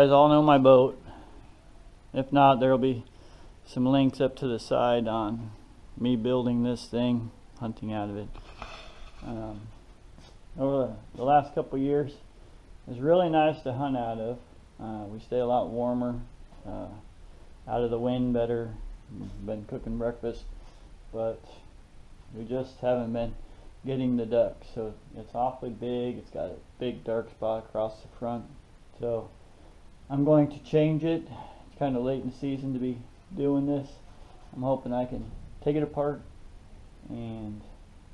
guys all know my boat. If not, there'll be some links up to the side on me building this thing, hunting out of it. Over the last couple years, it's really nice to hunt out of. We stay a lot warmer, out of the wind better. We've been cooking breakfast, but we just haven't been getting the ducks. So it's awfully big. It's got a big dark spot across the front. So I'm going to change it. It's kind of late in the season to be doing this. I'm hoping I can take it apart and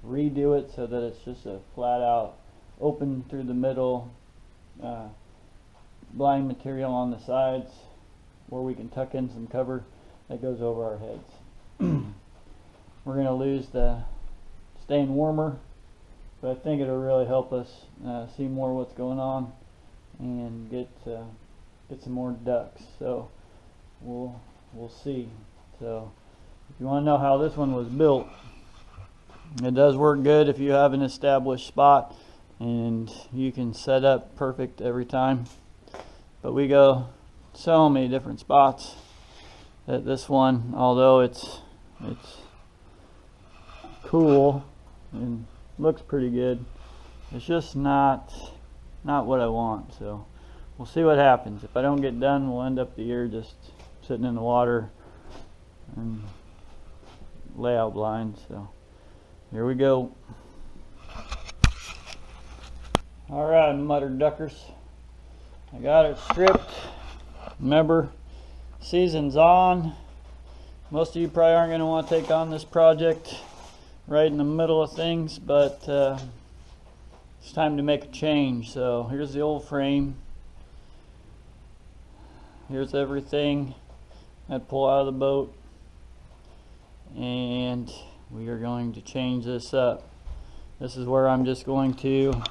redo it so that it's just a flat out open through the middle, blind material on the sides where we can tuck in some cover that goes over our heads. We're going to lose the staying warmer, but I think it'll really help us see more what's going on and get some more ducks. So we'll see. So if you want to know how this one was built, it does work good if you have an established spot and you can set up perfect every time. But we go so many different spots that this one, although it's cool and looks pretty good, it's just not what I want. So we'll see what happens. If I don't get done, we'll end up the year just sitting in the water and layout blind. So here we go. Alright, mutter duckers, I got it stripped. Remember, season's on. Most of you probably aren't going to want to take on this project right in the middle of things, but it's time to make a change. So here's the old frame. Here's everything I pull out of the boat, and we are going to change this up. This is where I'm just going to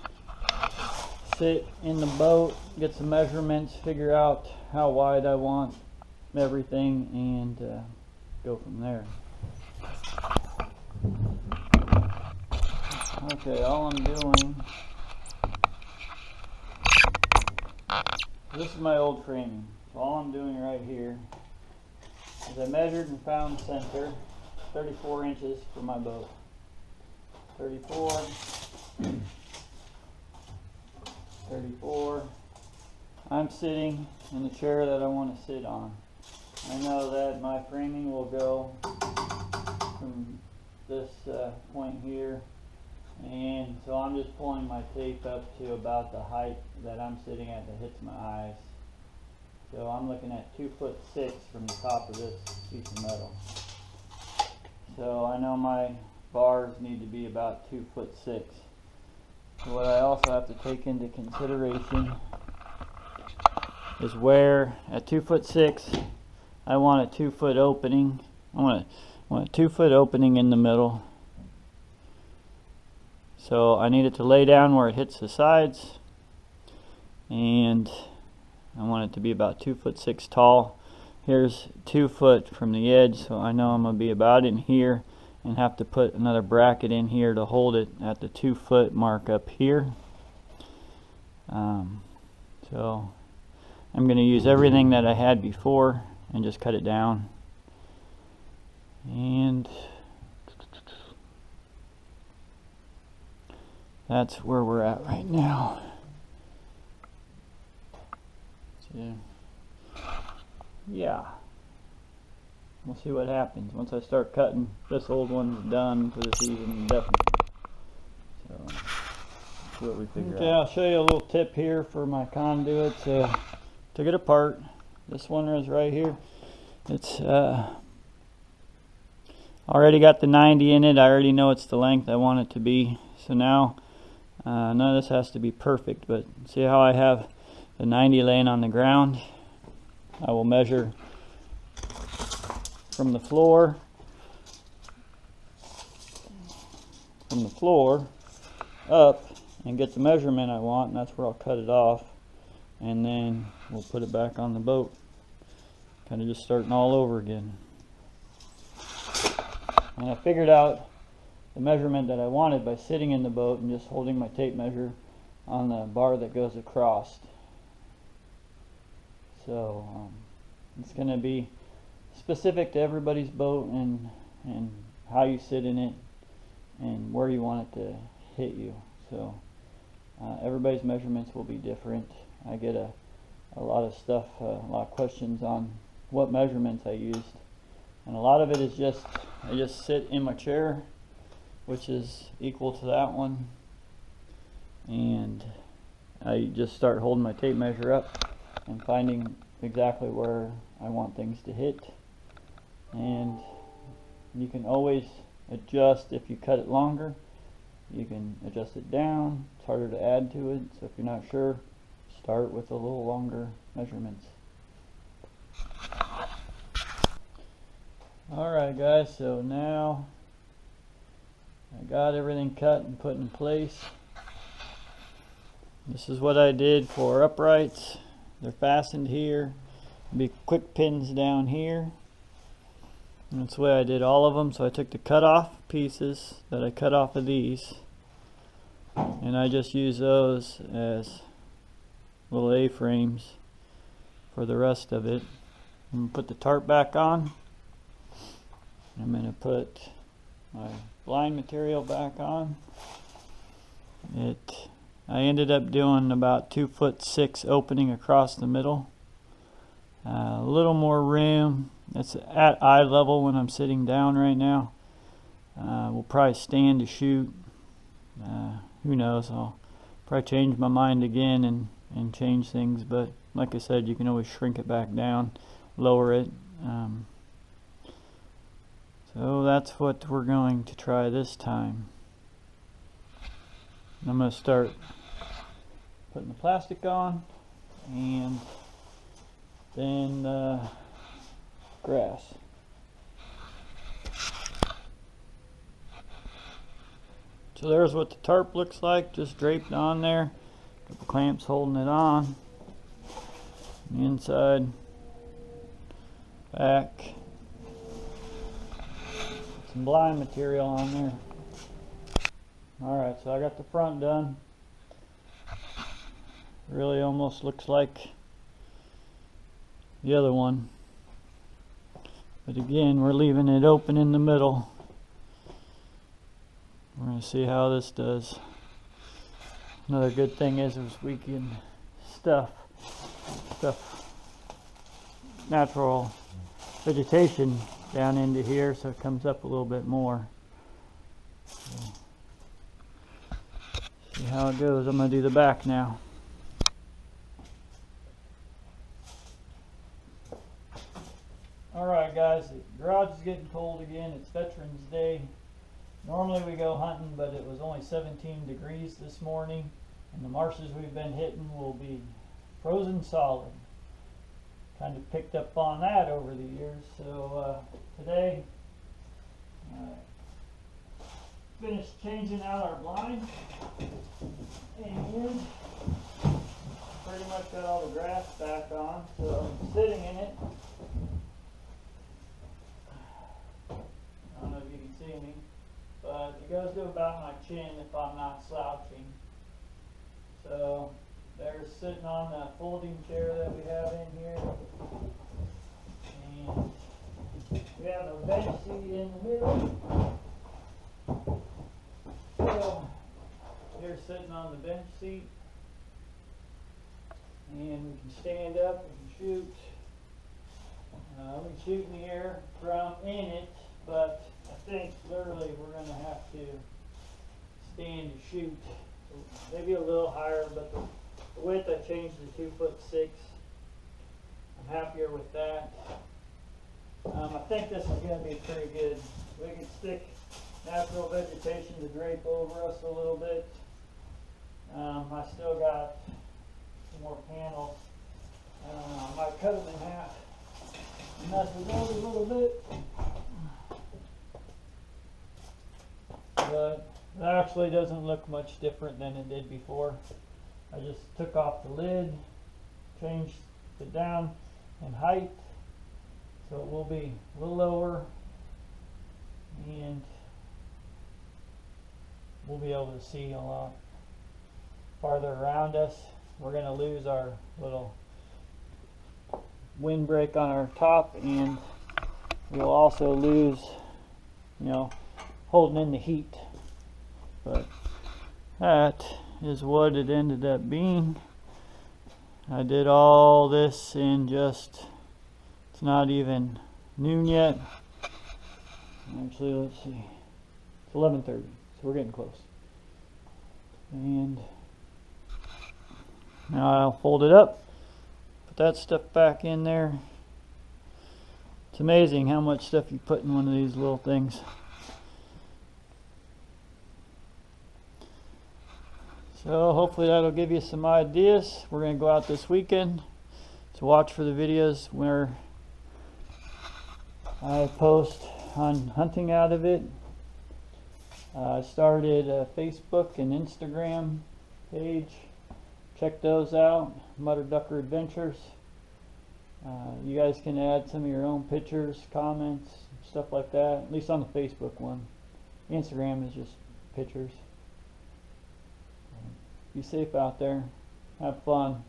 sit in the boat, get some measurements, figure out how wide I want everything, and go from there. Okay, all I'm doing, this is my old framing. So all I'm doing right here is I measured and found center, 34 inches for my boat. 34. 34. I'm sitting in the chair that I want to sit on. I know that my framing will go from this point here, and so I'm just pulling my tape up to about the height that I'm sitting at that hits my eyes. So I'm looking at 2'6" from the top of this piece of metal. So I know my bars need to be about 2'6". So what I also have to take into consideration is where at 2'6", I want a 2-foot opening. I want a 2-foot opening in the middle. So I need it to lay down where it hits the sides, and I want it to be about 2'6" tall. Here's 2 foot from the edge, so I know I'm going to be about in here and have to put another bracket in here to hold it at the 2 foot mark up here. So I'm going to use everything that I had before and just cut it down. And that's where we're at right now. So, yeah, we'll see what happens once I start cutting. This old one's done for the season, definitely. So see what we figure out. Okay, I'll show you a little tip here for my conduit. Took it apart. This one is right here. It's already got the 90 in it. I already know it's the length I want it to be. So now none of this has to be perfect, but see how I have the 90 laying on the ground? I will measure from the floor up and get the measurement I want, and that's where I'll cut it off, and then we'll put it back on the boat. Kind of just starting all over again. And I figured out the measurement that I wanted by sitting in the boat and just holding my tape measure on the bar that goes across. So it's going to be specific to everybody's boat and how you sit in it and where you want it to hit you. So everybody's measurements will be different. I get a lot of stuff, a lot of questions on what measurements I used, and a lot of it is just I just sit in my chair, which is equal to that one, and I just start holding my tape measure up and finding exactly where I want things to hit. And you can always adjust. If you cut it longer, you can adjust it down. It's harder to add to it, so if you're not sure, start with a little longer measurements. Alright guys, so now I got everything cut and put in place. This is what I did for uprights. They're fastened here. There'll be quick pins down here. And that's the way I did all of them. So I took the cut off pieces that I cut off of these, and I just use those as little A-frames for the rest of it. I'm going to put the tarp back on. I'm going to put my blind material back on. I ended up doing about 2'6" opening across the middle. A little more room. That's at eye level when I'm sitting down right now. We'll probably stand to shoot. Who knows? I'll probably change my mind again and change things. But like I said, you can always shrink it back down, lower it. So that's what we're going to try this time. I'm going to start putting the plastic on, and then grass. So there's what the tarp looks like, just draped on there. A couple clamps holding it on. The inside, back. Some blind material on there. Alright, so I got the front done. Really almost looks like the other one. But again, we're leaving it open in the middle. We're going to see how this does. Another good thing is we can stuff natural vegetation down into here, so it comes up a little bit more. So, see how it goes. I'm going to do the back now. Alright guys, the garage is getting cold again. It's Veterans Day. Normally we go hunting, but it was only 17 degrees this morning, and the marshes we've been hitting will be frozen solid. Kind of picked up on that over the years. So today finished changing out our blind, and pretty much got all the grass back on, so I'm sitting in it. I don't know if you can see me, but it goes to about my chin if I'm not slouching. So there's sitting on the folding chair that we have in here, and we have a bench seat in the middle. So here's sitting on the bench seat, and we can stand up, we can shoot. We can shoot in the air from in it, but I think literally we're going to have to stand to shoot. Maybe a little higher, but the width I changed to 2'6". I'm happier with that. I think this is going to be pretty good. We can stick natural vegetation to drape over us a little bit. I still got some more panels. I might cut them in half and mess with those a little bit. But it actually doesn't look much different than it did before. I just took off the lid, changed it down in height, so it will be a little lower, and we'll be able to see a lot farther around us. We're going to lose our little windbreak on our top, and we'll also lose, you know, holding in the heat. But that is what it ended up being. I did all this in just, it's not even noon yet. Actually, let's see, it's 11:30, so we're getting close. And now I'll fold it up, put that stuff back in there. It's amazing how much stuff you put in one of these little things. So hopefully that'll give you some ideas. We're going to go out this weekend, so watch for the videos where I post on hunting out of it. I started a Facebook and Instagram page. Check those out, Mutter Ducker Adventures. You guys can add some of your own pictures, comments, stuff like that, at least on the Facebook one. Instagram is just pictures. Be safe out there. Have fun.